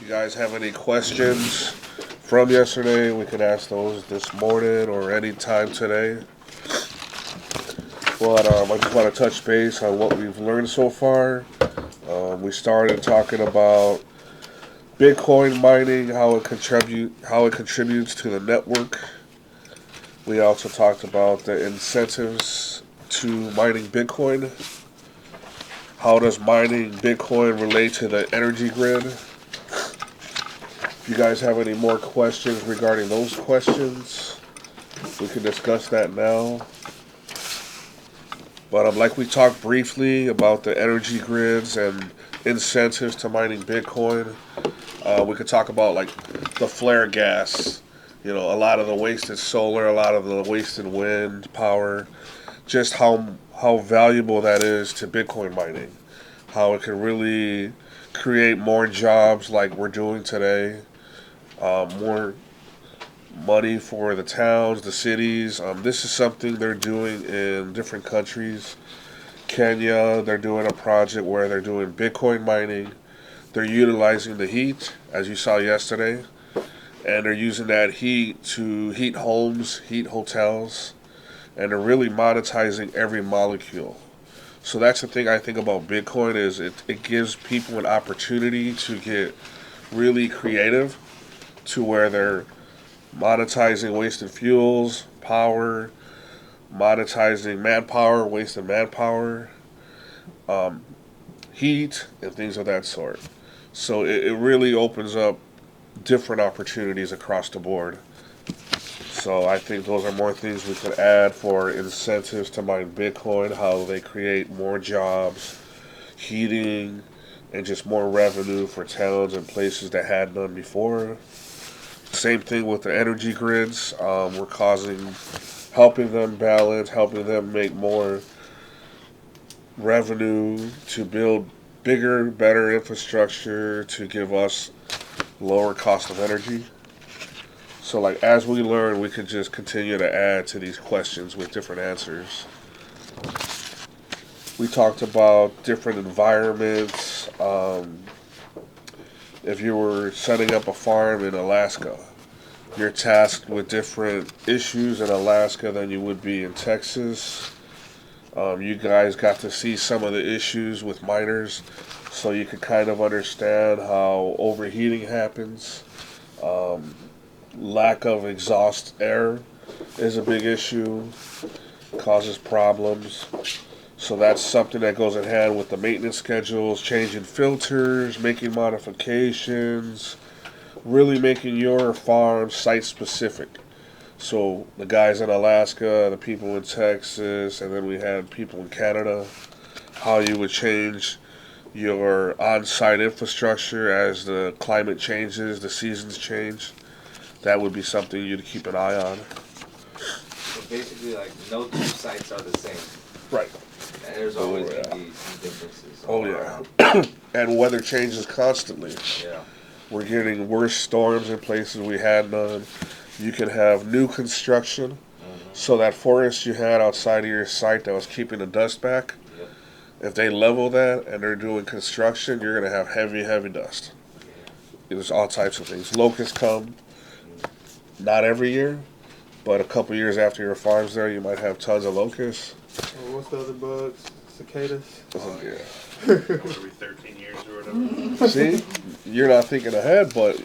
you guys have any questions from yesterday, we can ask those this morning or any time today. But I just want to touch base on what we've learned so far. We started talking about Bitcoin mining, how it contributes to the network. We also talked about the incentives to mining Bitcoin. How does mining Bitcoin relate to the energy grid? If you guys have any more questions regarding those questions, we can discuss that now. But like we talked briefly about the energy grids and incentives to mining Bitcoin, we could talk about like the flare gas. You know, a lot of the wasted solar, a lot of the wasted wind power, just how valuable that is to Bitcoin mining. How it can really create more jobs like we're doing today, more money for the towns, the cities. This is something they're doing in different countries. Kenya, they're doing a project where they're doing Bitcoin mining. They're utilizing the heat, as you saw yesterday, and they're using that heat to heat homes, heat hotels, and they're really monetizing every molecule. So that's the thing I think about Bitcoin is it gives people an opportunity to get really creative to where they're monetizing wasted fuels, power, monetizing manpower, wasted manpower, heat, and things of that sort. So it really opens up different opportunities across the board. So I think those are more things we could add for incentives to mine Bitcoin, how they create more jobs, heating, and just more revenue for towns and places that had none before. Same thing with the energy grids. Helping them balance, helping them make more revenue to build bigger, better infrastructure to give us lower cost of energy. So, like, as we learn, we can just continue to add to these questions with different answers. We talked about different environments. If you were setting up a farm in Alaska, you're tasked with different issues in Alaska than you would be in Texas. You guys got to see some of the issues with miners, so you could kind of understand how overheating happens. Lack of exhaust air is a big issue, causes problems. So that's something that goes in hand with the maintenance schedules, changing filters, making modifications, really making your farm site specific. So the guys in Alaska, the people in Texas, and then we had people in Canada, how you would change your on-site infrastructure as the climate changes, the seasons change. That would be something you'd keep an eye on. So basically, like, no two sites are the same. Right. And there's always going to be some differences. Oh, yeah. And weather changes constantly. Yeah. We're getting worse storms in places we had none. You can have new construction. Mm-hmm. So that forest you had outside of your site that was keeping the dust back, yep. If they level that and they're doing construction, you're going to have heavy, heavy dust. Yeah. There's all types of things. Locusts come, not every year, but a couple years after your farm's there, you might have tons of locusts. What's the other bugs? Cicadas? Oh, yeah. Every 13 years or whatever. See? You're not thinking ahead, but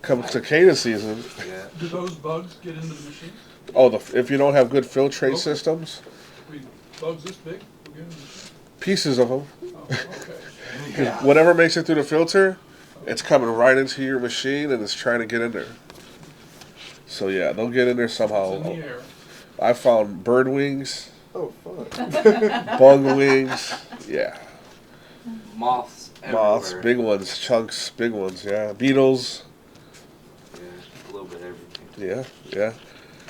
come cicada season. Yeah. Do those bugs get into the machine? Oh, if you don't have good filtrate systems? Bugs this big will get in the machine? Pieces of them. Oh, okay. Because whatever makes it through the filter, it's coming right into your machine and it's trying to get in there. So yeah, they'll get in there somehow. It's in the air. I found bird wings. Oh, fuck. Bug wings. Yeah. Moths everywhere. Moths, big ones, chunks, big ones, yeah. Beetles. Yeah, a little bit everything. Yeah, yeah.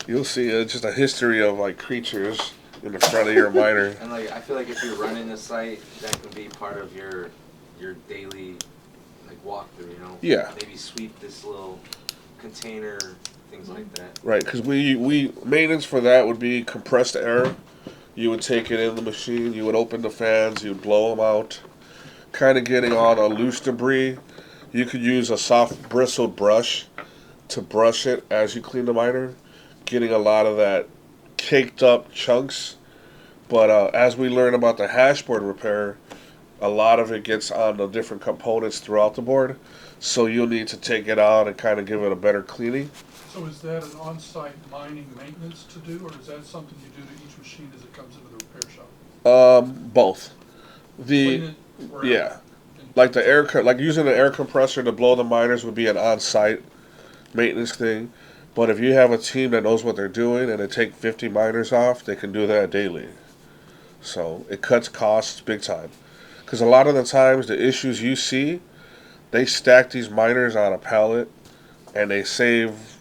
You'll see just a history of like creatures in the front of your miner. And like, I feel like if you're running a site, that can be part of your daily like walkthrough, you know? Yeah. Maybe sweep this little container, things like that. Right, because we maintenance for that would be compressed air. You would take it in the machine, you would open the fans, you would blow them out, kind of getting all the loose debris You could use a soft bristled brush to brush it as you clean the miner, getting a lot of that caked up chunks. But as we learn about the hashboard repair, a lot of it gets on the different components throughout the board. So you'll need to take it out and kind of give it a better cleaning. So is that an on-site mining maintenance to do, or is that something you do to each machine as it comes into the repair shop? Both. Clean The it wherever? yeah, like the like using an air compressor to blow the miners would be an on-site maintenance thing. But if you have a team that knows what they're doing and they take 50 miners off, they can do that daily. So it cuts costs big time. Because a lot of the times the issues you see, they stack these miners on a pallet and they save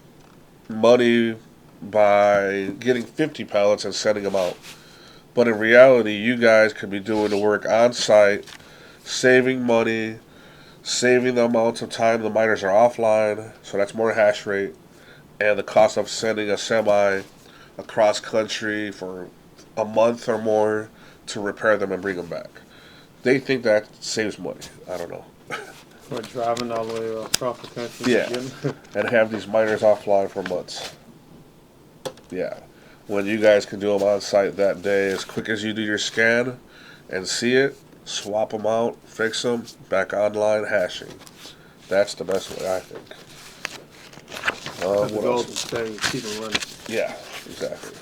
money by getting 50 pallets and sending them out. But in reality, you guys could be doing the work on site, saving money, saving the amount of time the miners are offline, so that's more hash rate, and the cost of sending a semi across country for a month or more to repair them and bring them back. They think that saves money. I don't know. We're driving all the way across the country. Yeah. To get 'em. And have these miners offline for months. Yeah. When you guys can do them on site that day, as quick as you do your scan and see it, swap them out, fix them, back online hashing. That's the best way, I think. The What goal else? is to stay, keep them running. Yeah, exactly.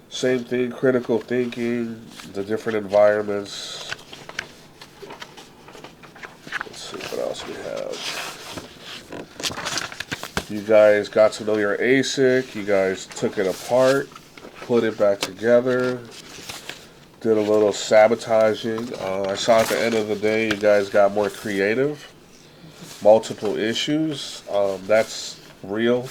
Same thing, critical thinking, the different environments. Let's see what else we have. You guys got to know your ASIC. You guys took it apart, put it back together, did a little sabotaging. I saw at the end of the day you guys got more creative. Multiple issues. That's real.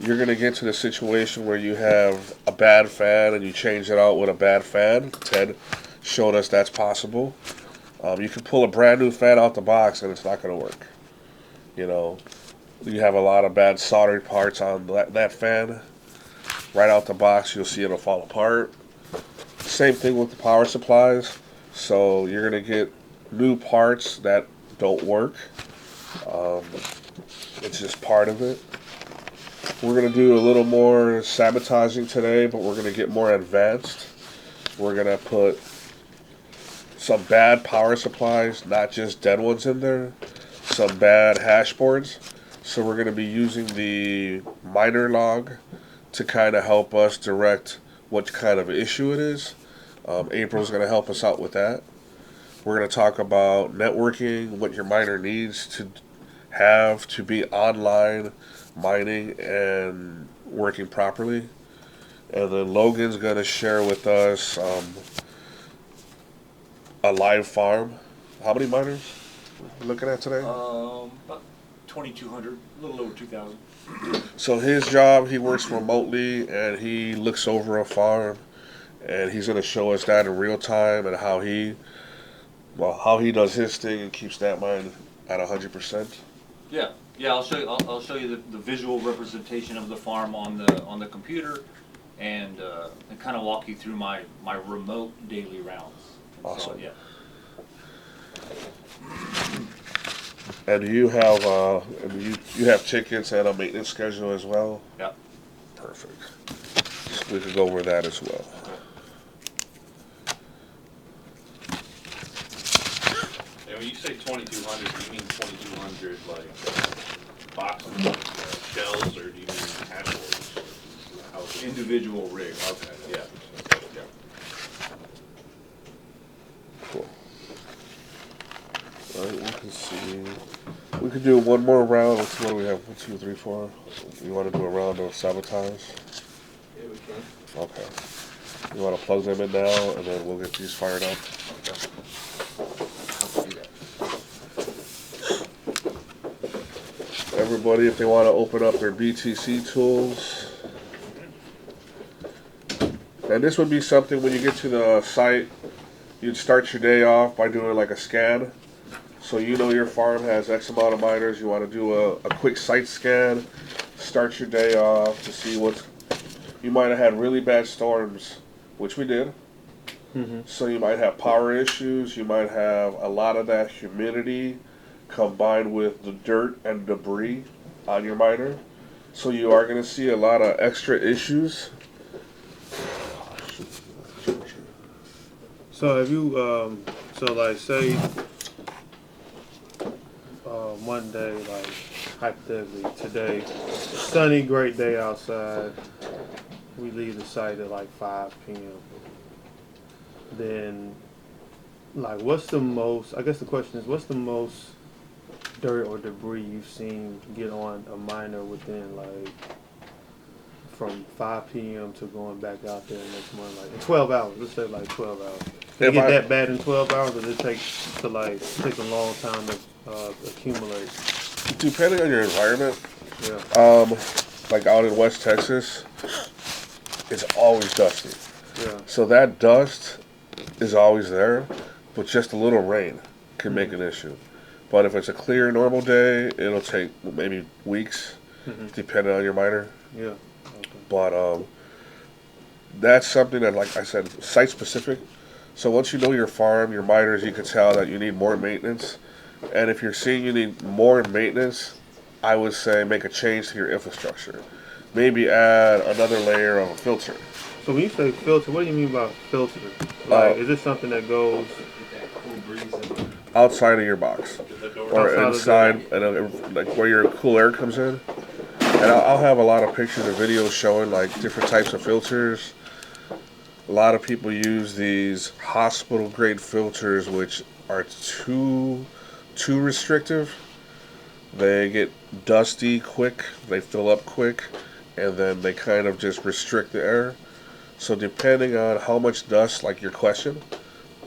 You're going to get to the situation where you have a bad fan and you change it out with a bad fan. Ted showed us that's possible. You can pull a brand new fan out the box and it's not going to work. You know, you have a lot of bad soldered parts on that fan. Right out the box, you'll see it'll fall apart. Same thing with the power supplies. So you're going to get new parts that don't work. It's just part of it. We're going to do a little more sabotaging today, but we're going to get more advanced. We're going to put some bad power supplies, not just dead ones in there, some bad hash boards. So we're going to be using the miner log to kind of help us direct what kind of issue it is. April's going to help us out with that. We're going to talk about networking, what your miner needs to have to be online mining and working properly. And then Logan's going to share with us a live farm. How many miners we're looking at today? About 2,200, a little over 2,000. So his job, he works remotely and he looks over a farm, and he's going to show us that in real time and how he does his thing and keeps that mine at 100%. Yeah, I'll show you. I'll show you the visual representation of the farm on the computer, and kind of walk you through my remote daily rounds. Awesome. So, yeah. And you have you have tickets and a maintenance schedule as well? Yeah. Perfect. So we could go over that as well. And when you say 2,200, do you mean 2,200 like boxes, like shells, or do you mean hash boards? How- Individual rig. Okay. Yeah. Yeah. Cool. Alright, we can see. We could do one more round. Let's see what do we have. 1, 2, 3, 4. You want to do a round of sabotage? Yeah, we can. Okay. You want to plug them in now, and then we'll get these fired up. Everybody, if they want to open up their BTC tools. And this would be something when you get to the site, you'd start your day off by doing like a scan. So you know your farm has X amount of miners. You want to do a quick site scan, start your day off to see what's. You might have had really bad storms, which we did. Mm-hmm. So you might have power issues. You might have a lot of that humidity combined with the dirt and debris on your miner. So you are going to see a lot of extra issues. So have you, so like say, one day, like hypothetically today, sunny, great day outside, we leave the site at like 5 p.m. Then, like, what's the most, I guess the question is, what's the most dirt or debris you've seen get on a miner within like from 5 p.m. to going back out there next morning, like in 12 hours, let's say like 12 hours. Did it If get I- that bad in 12 hours, or does it take a long time to accumulate? Depending on your environment, Yeah, like out in West Texas, it's always dusty. yeah, So that dust is always there, but just a little rain can make an issue. But if it's a clear, normal day, it'll take maybe weeks, depending on your miner. yeah. Okay. But that's something that, like I said, site specific. So once you know your farm, your miners, you can tell that you need more maintenance. And if you're seeing you need more maintenance, I would say make a change to your infrastructure. Maybe add another layer of a filter. So when you say filter, what do you mean by filter? Like, is this something that goes Get that cool breeze in. Outside of your box. Get the door. Or Outside of inside, and like where your cool air comes in. And I'll have a lot of pictures and videos showing like different types of filters. A lot of people use these hospital grade filters, which are too restrictive. They get dusty quick, they fill up quick, and then they kind of just restrict the air. So depending on how much dust, like your question,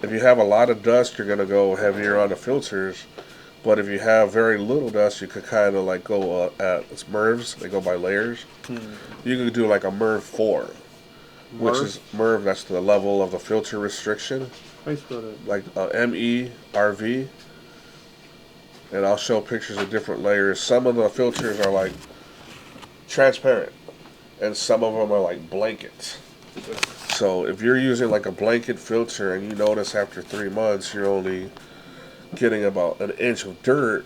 if you have a lot of dust, you're gonna go heavier on the filters. But if you have very little dust, you could kind of like go it's MERVs. They go by layers. You could do like a MERV 4, which MERV? is MERV. That's the level of the filter restriction, how you spell that? like MERV. And I'll show pictures of different layers. Some of the filters are like transparent, and some of them are like blankets. So if you're using like a blanket filter and you notice after 3 months you're only getting about an inch of dirt,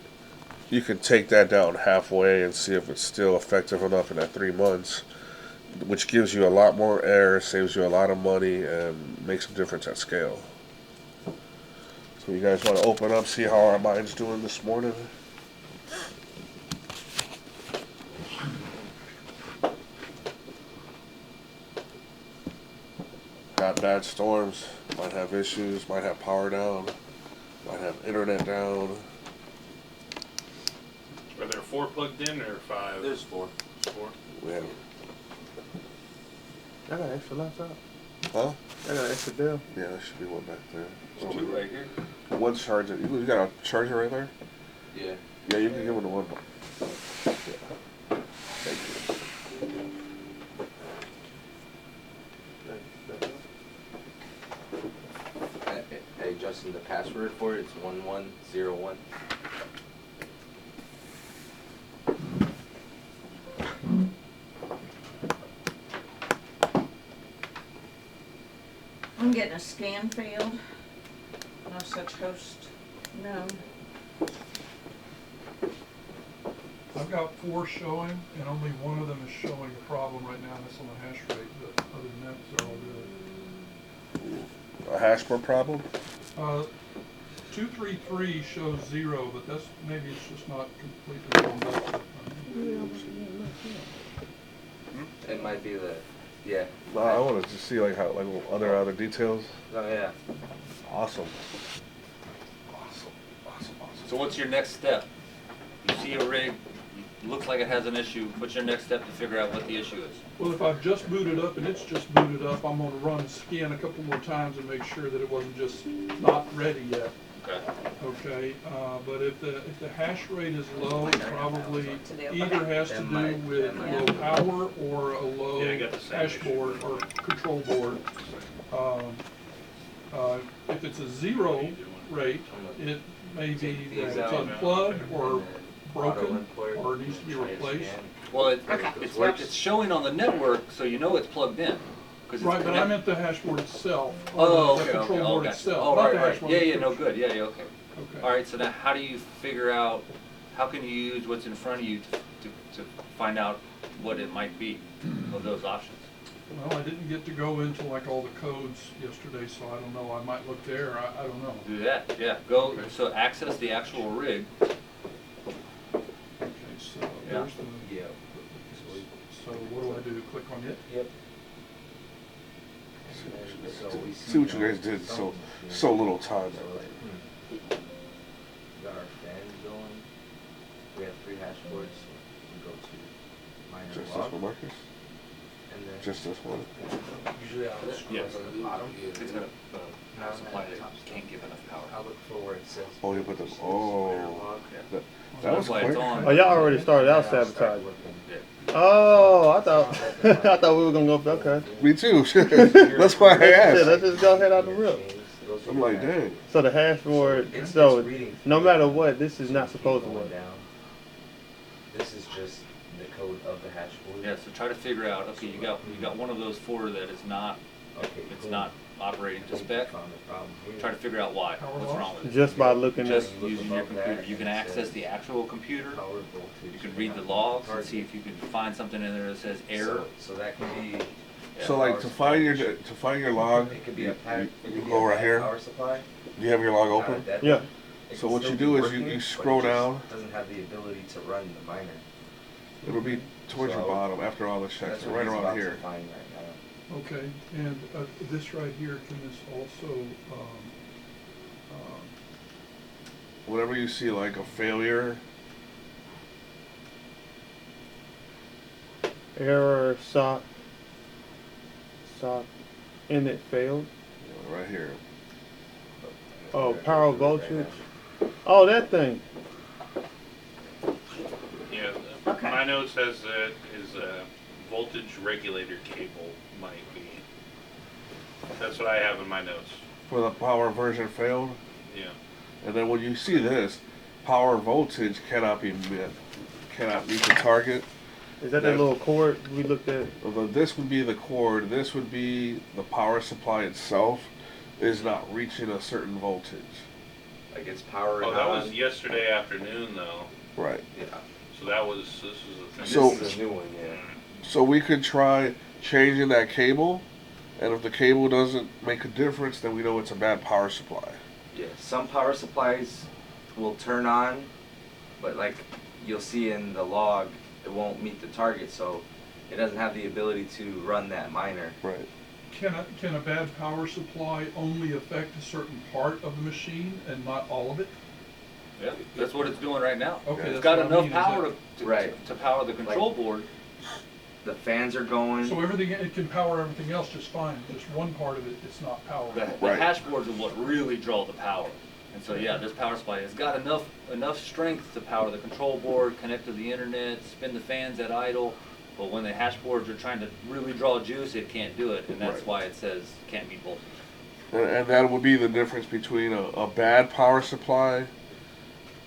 you can take that down halfway and see if it's still effective enough in that 3 months, which gives you a lot more air, saves you a lot of money, and makes a difference at scale. So you guys want to open up, see how our mine's doing this morning? Got bad storms, might have issues, might have power down, might have internet down. Are there 4 plugged in or 5? There's 4. 4. We have, I got an extra laptop. huh? I got an extra Dell. Yeah, there should be one back there. There's 2 right here. One charger. You got a charger right there? Yeah. Yeah, you can give him the one. Yeah. Thank you. Hey, Justin, the password for it is 1101. I'm getting a scan failed. No such host known. I've got 4 showing, and only one of them is showing a problem right now, and that's on the hash rate, but other than that, they're all good. A hashboard problem? 233 shows 0, but that's, maybe it's just not completely warmed up. It might be the, yeah. No, I want to just see like how like other details. Oh, yeah. Awesome. Awesome. Awesome. Awesome. So what's your next step? You see a rig, looks like it has an issue, what's your next step to figure out what the issue is? Well, if I've just booted up and it's just booted up, I'm gonna run scan a couple more times and make sure that it wasn't just not ready yet. Okay. Okay, but if the hash rate is low, it probably either has to do with low power or a low Yeah, I got the same hash issue. board or control board. If it's a 0 rate, it may be that it's unplugged or broken or needs to be replaced. Well, Okay. it's showing on the network, so you know it's plugged in. 'Cause it's Right, but I connect- meant the hashboard itself. Oh, The okay, control okay, board okay. itself, Oh, not right, the right. hashboard. Yeah, yeah, no, good, yeah, yeah, okay. Okay. All right, so now how do you figure out, how can you use what's in front of you to find out what it might be of those options? Well, I didn't get to go into like all the codes yesterday, so I don't know. I might look there. I don't know. Do that, yeah, go, Okay. so access the actual rig. Okay, so Yeah. there's the. Yeah. So what do I do? Click on it? Yep. See what you guys did so little time. We got our fans going. We have 3 hashboards. So we go to minor Just this log, one, Marcus? and then Just this one? usually I'll scroll Yes. to the bottom. It's gonna, power supply that can't give enough I'll power. look for where it says. Oh, you put them. minor Oh, log. that That's was why it's quick. on. Oh, y'all already started out And then I'll start sabotaging. looking. Yeah. Oh, I thought I thought we were gonna go. Okay. Me too. That's why I Shit, let's asked. just go ahead out the rip. Those are I'm your like, hashboards. dang. So the hashboard. It's So reading no through matter it. what, this is not supposed to Going work. down. This is just the code of the hashboard. Yeah, so try to figure out, okay, you got one of those 4 that is not, Okay. it's cool. not operating I to think spec. we found the problem here. Try to figure out why, Power what's loss? wrong with it. Just by looking at. Just look using your above that, computer. You and can it access says the actual computer. Power voltage. You can read the logs and see if you can find something in there that says error. So that can be. So like to find your log, It could be you, a power. you, it you could be go a right bad here. Power supply. Do you have your log not a open? dead Yeah. one. It So can what still you be do is working, you but scroll it just down. Doesn't have the ability to run the miner. It'll be towards your So, bottom after all the checks, That's right what he's around about here. to find right now. Okay, and this right here, can this also, Whenever you see like a failure, Error sock init failed. right here. Oh, power voltage. Oh, that thing. Yeah, Okay. my note says that is a voltage regulator cable might be. That's what I have in my notes. For the power version failed, Yeah. and then when you see this, power voltage cannot be met, cannot meet the target. Is that that little cord we looked at? Although this would be the cord, this would be the power supply itself, is not reaching a certain voltage. Like it's powering Oh, that on. was yesterday afternoon though. Right. Yeah. So this is the thing. So- This is a new one, yeah. So we could try changing that cable, and if the cable doesn't make a difference, then we know it's a bad power supply. Yeah, some power supplies will turn on, but like you'll see in the log, it won't meet the target, so it doesn't have the ability to run that miner. Right. can a bad power supply only affect a certain part of the machine and not all of it? Yeah, that's what it's doing right now. Okay, It's that's got what I enough mean, is power that- to Right. to power the control board. The fans are going. So everything, it can power everything else just fine, just one part of it, it's not powered. The Right. hashboards are what really draw the power. And so yeah, this power supply has got enough strength to power the control board, connect to the internet, spin the fans at idle. But when the hashboards are trying to really draw juice, it can't do it, and that's Right. why it says can't meet voltage. And that would be the difference between a bad power supply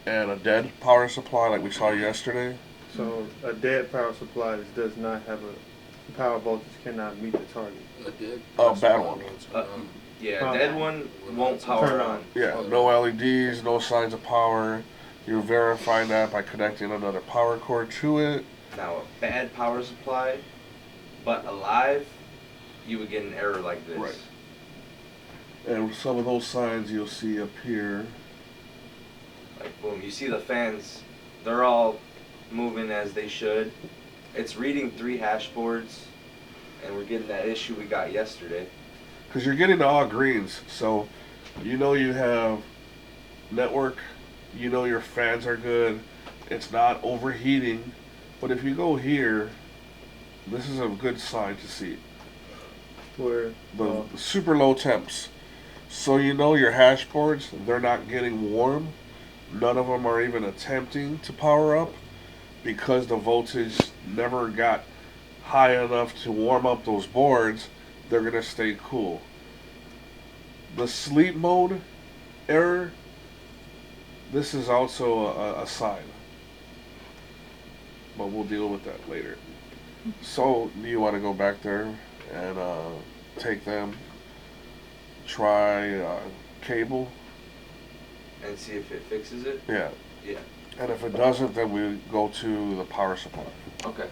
and a dead power supply like we saw yesterday. So a dead power supply does not have a power voltage cannot meet the target. A bad one. Yeah, dead one won't power Turn on. on. Yeah, no LEDs, no signs of power. You're verifying that by connecting another power cord to it. Now a bad power supply, but alive, you would get an error like this. Right. And some of those signs you'll see up here. Like boom, you see the fans, they're all moving as they should. It's reading 3 hashboards, and we're getting that issue we got yesterday. Because you're getting all greens. So you know you have network, you know your fans are good, it's not overheating. But if you go here, this is a good sign to see. Where The super low temps. So you know your hash boards, they're not getting warm. None of them are even attempting to power up because the voltage never got high enough to warm up those boards. They're going to stay cool. The sleep mode error, this is also a sign. But we'll deal with that later. So, do you want to go back there and take them, try cable, And see if it fixes it. yeah. Yeah. And if it doesn't, then we go to the power supply. Okay.